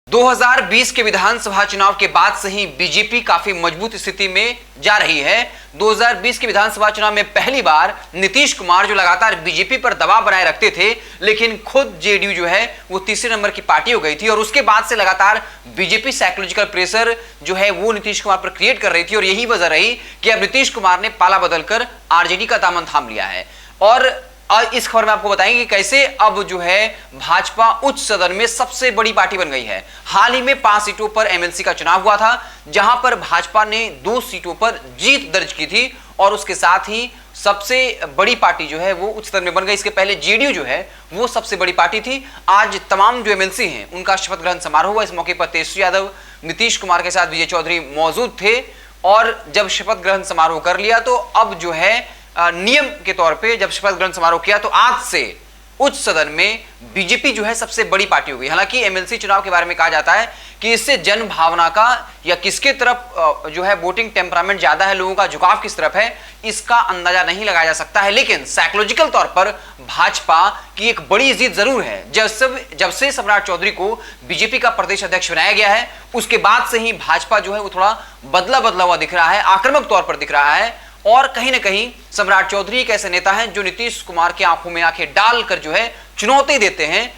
2020 के विधानसभा चुनाव के बाद से ही बीजेपी काफी मजबूत स्थिति में जा रही है। 2020 के विधानसभा चुनाव में पहली बार नीतीश कुमार जो लगातार बीजेपी पर दबाव बनाए रखते थे, लेकिन खुद जेडीयू जो है वो तीसरे नंबर की पार्टी हो गई थी और उसके बाद से लगातार बीजेपी साइकोलॉजिकल प्रेशर जो है वो नीतीश कुमार पर क्रिएट कर रही थी और यही वजह रही कि अब नीतीश कुमार ने पाला बदलकर आरजेडी का दामन थाम लिया है। और इस खबर में आपको बताएंगे कि कैसे अब जो है भाजपा उच्च सदन में सबसे बड़ी पार्टी बन गई है। हाल ही में 5 सीटों पर एमएलसी का चुनाव हुआ था, जहां पर भाजपा ने 2 सीटों पर जीत दर्ज की थी और उसके साथ ही सबसे बड़ी पार्टी जो है वो उच्च सदन में बन गई। इसके पहले जेडीयू जो है वो सबसे बड़ी पार्टी थी। आज तमाम जो एमएलसी हैं उनका शपथ ग्रहण समारोह हुआ। इस मौके पर तेजस्वी यादव, नीतीश कुमार के साथ विजय चौधरी मौजूद थे और जब शपथ ग्रहण समारोह कर लिया तो अब जो है नियम के तौर पे जब शपथ ग्रहण समारोह किया तो आज से उच्च सदन में बीजेपी जो है सबसे बड़ी पार्टी हो गई। हालांकि एमएलसी चुनाव के बारे में कहा जाता है कि इससे जन भावना का या किसके तरफ जो है वोटिंग टेम्परामेंट ज्यादा है, लोगों का झुकाव किस तरफ है, इसका अंदाजा नहीं लगाया जा सकता है। लेकिन साइकोलॉजिकल तौर पर भाजपा की एक बड़ी जीत जरूर है। जब से सम्राट चौधरी को बीजेपी का प्रदेश अध्यक्ष बनाया गया है उसके बाद से ही भाजपा जो है वो थोड़ा बदला हुआ दिख रहा है, आक्रामक तौर पर दिख रहा है। और कहीं ना कहीं सम्राट चौधरी एक ऐसे नेता हैं जो नीतीश कुमार की आंखों में आंखें डालकर जो है चुनौती देते हैं।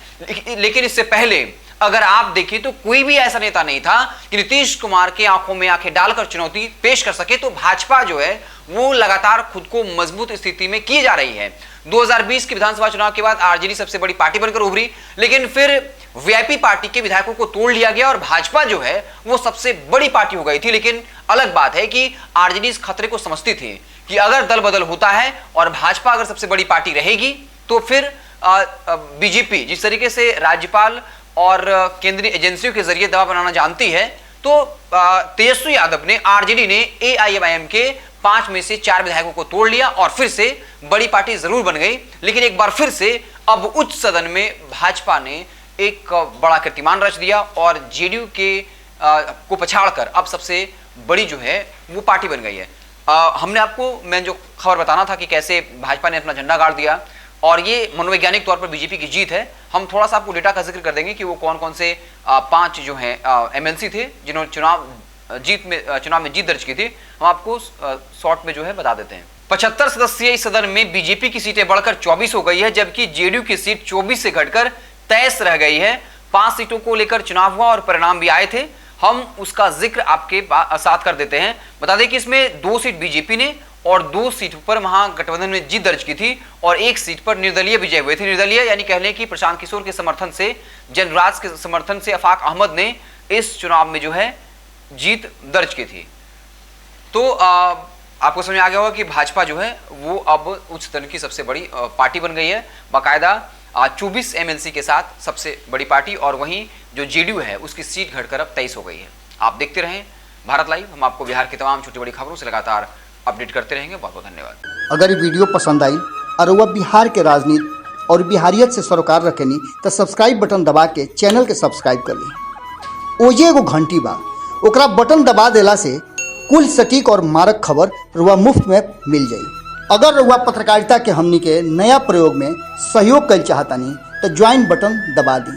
लेकिन इससे पहले अगर आप देखिए तो कोई भी ऐसा नेता नहीं था कि नीतीश कुमार के आंखों में आंखें डालकर चुनौती पेश कर सके। तो भाजपा जो है वो लगातार खुद को मजबूत स्थिति में की जा रही है। 2020 के विधानसभा चुनाव के बाद आरजेडी सबसे बड़ी पार्टी बनकर उभरी, लेकिन फिर वीआईपी पार्टी के विधायकों को तोड़ लिया गया और भाजपा जो है वो सबसे बड़ी पार्टी हो गई थी। लेकिन अलग बात है कि आरजेडी इस खतरे को समझती थी कि अगर दल बदल होता है और भाजपा अगर सबसे बड़ी पार्टी रहेगी तो फिर बीजेपी जिस तरीके से राज्यपाल और केंद्रीय एजेंसियों के जरिए दबाव बनाना जानती है, तो तेजस्वी यादव ने, आरजेडी ने एआईएमआईएम के 5 में से 4 विधायकों को तोड़ लिया और फिर से बड़ी पार्टी जरूर बन गई। लेकिन एक बार फिर से अब उच्च सदन में भाजपा ने एक बड़ा कीर्तिमान रच दिया और जेडीयू के को पछाड़कर अब सबसे बड़ी जो है वो पार्टी बन गई है। हमने आपको, मैं जो खबर बताना था कि कैसे भाजपा ने अपना झंडा गाड़ दिया और ये मनोवैज्ञानिक तौर पर बीजेपी की जीत है, हम थोड़ा सा आपको डेटा का जिक्र कर देंगे कि वो कौन कौन से 5 जो हैं एमएलसी थे जिन्होंने चुनाव में जीत दर्ज की थी। हम आपको शॉर्ट में जो है बता देते हैं। 75 सदस्यीय सदन में बीजेपी की सीटें बढ़कर 24 हो गई है, जबकि जेडीयू की सीट 24 से घटकर 23 रह गई है। 5 सीटों को लेकर चुनाव हुआ और परिणाम भी आए थे, हम उसका जिक्र आपके साथ कर देते हैं। बता दें कि इसमें 2 सीट बीजेपी ने और 2 सीट पर महागठबंधन में जीत दर्ज की थी और 1 सीट पर निर्दलीय विजय हुए थे। निर्दलीय यानी कह लें कि प्रशांत किशोर के समर्थन से, जनराज के समर्थन से अफाक अहमद ने इस चुनाव में जो है जीत दर्ज की थी। तो आपको समझ आ गया होगा कि भाजपा जो है वो अब उच्च सदन की सबसे बड़ी पार्टी बन गई है, बाकायदा 24 एमएलसी के साथ सबसे बड़ी पार्टी। और वहीं जो जेडीयू है उसकी सीट घटकर अब 23 हो गई है। आप देखते रहें भारत लाइव, हम आपको बिहार की तमाम छोटी बड़ी खबरों से लगातार अपडेट करते रहेंगे। बहुत बहुत धन्यवाद। अगर ये वीडियो पसंद आई और वह बिहार के राजनीति और बिहारियत से सरोकार रखेनी तो सब्सक्राइब बटन दबा के चैनल के सब्सक्राइब कर ली। ओजे एगो घंटी बा, ओकरा बटन दबा देला से कुल सटीक और मारक खबर रुआ मुफ्त में मिल जाई। अगर रुआ पत्रकारिता के हमनी के नया प्रयोग में सहयोग कर चाहतनी तो ज्वाइन बटन दबा दी।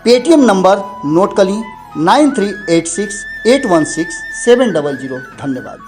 पेटीएम नंबर नोट कर ली 9386816700। धन्यवाद।